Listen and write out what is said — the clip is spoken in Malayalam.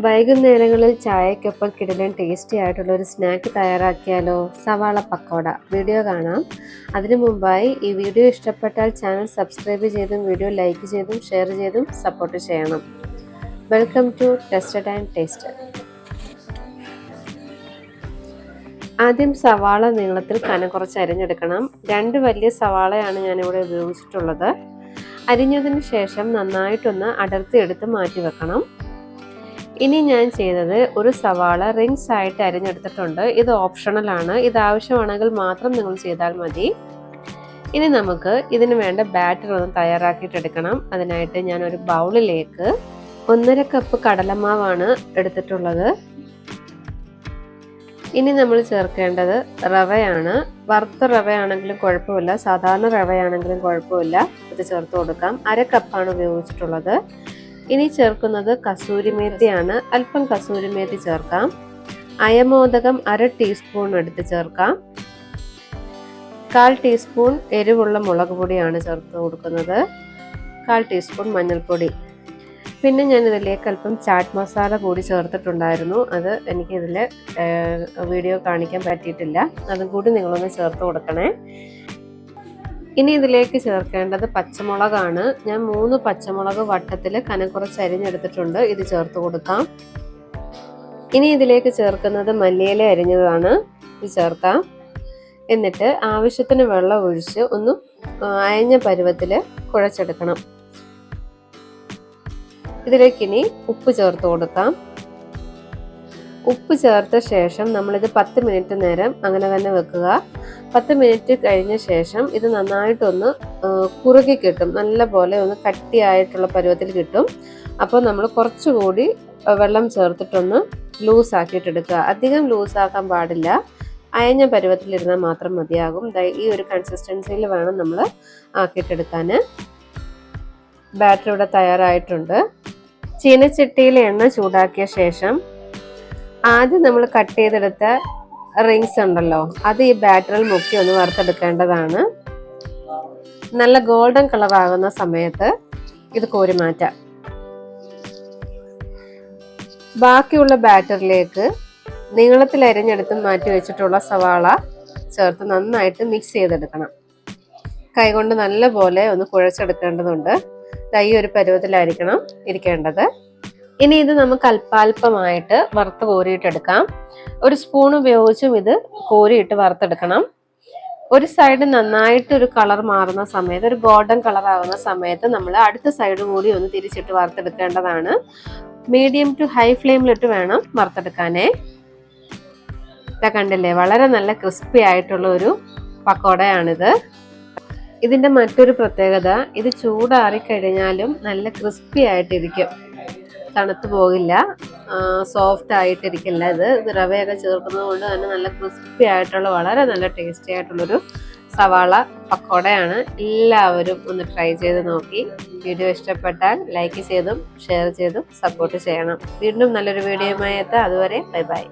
വൈകുന്നേരങ്ങളിൽ ചായക്കൊപ്പം കിടിലൻ ടേസ്റ്റി ആയിട്ടുള്ള ഒരു സ്നാക്ക് തയ്യാറാക്കിയാലോ? സവാള പക്കോട. വീഡിയോ കാണാം. അതിനു മുമ്പായി ഈ വീഡിയോ ഇഷ്ടപ്പെട്ടാൽ ചാനൽ സബ്സ്ക്രൈബ് ചെയ്തും വീഡിയോ ലൈക്ക് ചെയ്തും ഷെയർ ചെയ്തും സപ്പോർട്ട് ചെയ്യണം. Welcome to tested and taste. ആദ്യം സവാള നീളത്തിൽ കനം കുറച്ച് അരിഞ്ഞെടുക്കണം. 2 വലിയ സവാളയാണ് ഞാനിവിടെ ഉപയോഗിച്ചിട്ടുള്ളത്. അരിഞ്ഞതിന് ശേഷം നന്നായിട്ടൊന്ന് അടർത്തി എടുത്ത് മാറ്റി വെക്കണം. ഇനി ഞാൻ ചെയ്തത് ഒരു സവാള റിങ്സ് ആയിട്ട് അരിഞ്ഞെടുത്തിട്ടുണ്ട്. ഇത് ഓപ്ഷണൽ ആണ്. ഇത് ആവശ്യമാണെങ്കിൽ മാത്രം നിങ്ങൾ ചെയ്താൽ മതി. ഇനി നമുക്ക് ഇതിന് വേണ്ട ബാറ്റർ ഒന്ന് തയ്യാറാക്കിയിട്ടെടുക്കണം. അതിനായിട്ട് ഞാൻ ഒരു ബൗളിലേക്ക് 1.5 കപ്പ് കടലമാവാണ് എടുത്തിട്ടുള്ളത്. ഇനി നമ്മൾ ചേർക്കേണ്ടത് റവയാണ്. വറുത്ത റവയാണെങ്കിലും കുഴപ്പമില്ല, സാധാരണ റവയാണെങ്കിലും കുഴപ്പമില്ല. ഇത് ചേർത്ത് കൊടുക്കാം. 1/2 കപ്പാണ് ഉപയോഗിച്ചിട്ടുള്ളത്. ഇനി ചേർക്കുന്നത് കസൂരി മേത്തിയാണ്. അല്പം കസൂരി മേത്തി ചേർക്കാം. അയമോദകം 1/2 ടീസ്പൂൺ എടുത്ത് ചേർക്കാം. 1/4 ടീസ്പൂൺ എരിവുള്ള മുളക് പൊടിയാണ് ചേർത്ത് കൊടുക്കുന്നത്. 1/4 ടീസ്പൂൺ മഞ്ഞൾപ്പൊടി. പിന്നെ ഞാൻ ഇതിലേക്ക് അല്പം ചാറ്റ് മസാല കൂടി ചേർത്തിട്ടുണ്ടായിരുന്നു. അത് എനിക്കിതിൽ വീഡിയോ കാണിക്കാൻ പറ്റിയിട്ടില്ല. അതും കൂടി നിങ്ങളൊന്ന് ചേർത്ത് കൊടുക്കണേ. ഇനി ഇതിലേക്ക് ചേർക്കേണ്ടത് പച്ചമുളകാണ്. ഞാൻ 3 പച്ചമുളക് വട്ടത്തിൽ കനം കുറച്ച് അരിഞ്ഞെടുത്തിട്ടുണ്ട്. ഇത് ചേർത്ത് കൊടുക്കാം. ഇനി ഇതിലേക്ക് ചേർക്കുന്നത് മല്ലിയില അരിഞ്ഞതാണ്. ഇത് ചേർക്കാം. എന്നിട്ട് ആവശ്യത്തിന് വെള്ളം ഒഴിച്ച് ഒന്ന് അയഞ്ഞ പരുവത്തിൽ കുഴച്ചെടുക്കണം. ഇതിലേക്ക് ഇനി ഉപ്പ് ചേർത്ത് കൊടുക്കാം. ഉപ്പ് ചേർത്ത ശേഷം നമ്മളിത് 10 മിനിറ്റ് നേരം അങ്ങനെ തന്നെ വെക്കുക. 10 മിനിറ്റ് കഴിഞ്ഞ ശേഷം ഇത് നന്നായിട്ടൊന്ന് കുറുകി കിട്ടും. നല്ല പോലെ ഒന്ന് കട്ടിയായിട്ടുള്ള പരുവത്തിൽ കിട്ടും. അപ്പോൾ നമ്മൾ കുറച്ചുകൂടി വെള്ളം ചേർത്തിട്ടൊന്ന് ലൂസാക്കിയിട്ടെടുക്കുക. അധികം ലൂസാക്കാൻ പാടില്ല. അയഞ്ഞ പരുവത്തിലിരുന്നാൽ മാത്രം മതിയാകും. ഈ ഒരു കൺസിസ്റ്റൻസിയിൽ വേണം നമ്മൾ ആക്കിയിട്ടെടുക്കാൻ. ബാറ്റർ ഇവിടെ തയ്യാറായിട്ടുണ്ട്. ചീനച്ചട്ടിയിൽ എണ്ണ ചൂടാക്കിയ ശേഷം ആദ്യം നമ്മൾ കട്ട് ചെയ്തെടുത്ത റിങ്സ് ഉണ്ടല്ലോ, അത് ഈ ബാറ്ററിൽ മുക്കി ഒന്ന് വറുത്തെടുക്കേണ്ടതാണ്. നല്ല ഗോൾഡൻ കളർ ആകുന്ന സമയത്ത് ഇത് കോരി മാറ്റാം. ബാക്കിയുള്ള ബാറ്ററിലേക്ക് നീളത്തിൽ അരിഞ്ഞെടുത്ത് മാറ്റി വെച്ചിട്ടുള്ള സവാള ചേർത്ത് നന്നായിട്ട് മിക്സ് ചെയ്തെടുക്കണം. കൈകൊണ്ട് നല്ല പോലെ ഒന്ന് കുഴച്ചെടുക്കേണ്ടതുണ്ട്. ഈ ഒരു പരുവത്തിലായിരിക്കണം ഇരിക്കേണ്ടത്. ഇനി ഇത് നമുക്ക് അല്പാൽപമായിട്ട് വറുത്ത് കോരിയിട്ടെടുക്കാം. ഒരു സ്പൂൺ ഉപയോഗിച്ചും ഇത് കോരിയിട്ട് വറുത്തെടുക്കണം. ഒരു സൈഡ് നന്നായിട്ട് ഒരു കളർ മാറുന്ന സമയത്ത്, ഒരു ഗോൾഡൻ കളർ ആകുന്ന സമയത്ത് നമ്മൾ അടുത്ത സൈഡ് കൂടി ഒന്ന് തിരിച്ചിട്ട് വറുത്തെടുക്കേണ്ടതാണ്. മീഡിയം ടു ഹൈ ഫ്ലെയിമിലിട്ട് വേണം വറുത്തെടുക്കാനേ. കണ്ടില്ലേ, വളരെ നല്ല ക്രിസ്പി ആയിട്ടുള്ള ഒരു പക്കോടയാണിത്. ഇതിൻ്റെ മറ്റൊരു പ്രത്യേകത, ഇത് ചൂടാറിക്കഴിഞ്ഞാലും നല്ല ക്രിസ്പി ആയിട്ടിരിക്കും, തണുത്തു പോകില്ല, സോഫ്റ്റ് ആയിട്ടിരിക്കില്ല. ഇത് റവയൊക്കെ ചേർക്കുന്നത് കൊണ്ട് തന്നെ നല്ല ക്രിസ്പി ആയിട്ടുള്ള വളരെ നല്ല ടേസ്റ്റി ആയിട്ടുള്ളൊരു സവാള പക്കോടയാണ്. എല്ലാവരും ഒന്ന് ട്രൈ ചെയ്ത് നോക്കി. വീഡിയോ ഇഷ്ടപ്പെട്ടാൽ ലൈക്ക് ചെയ്തും ഷെയർ ചെയ്തും സപ്പോർട്ട് ചെയ്യണം. വീണ്ടും നല്ലൊരു വീഡിയോയുമായി എത്താം. അതുവരെ ബൈ ബൈ.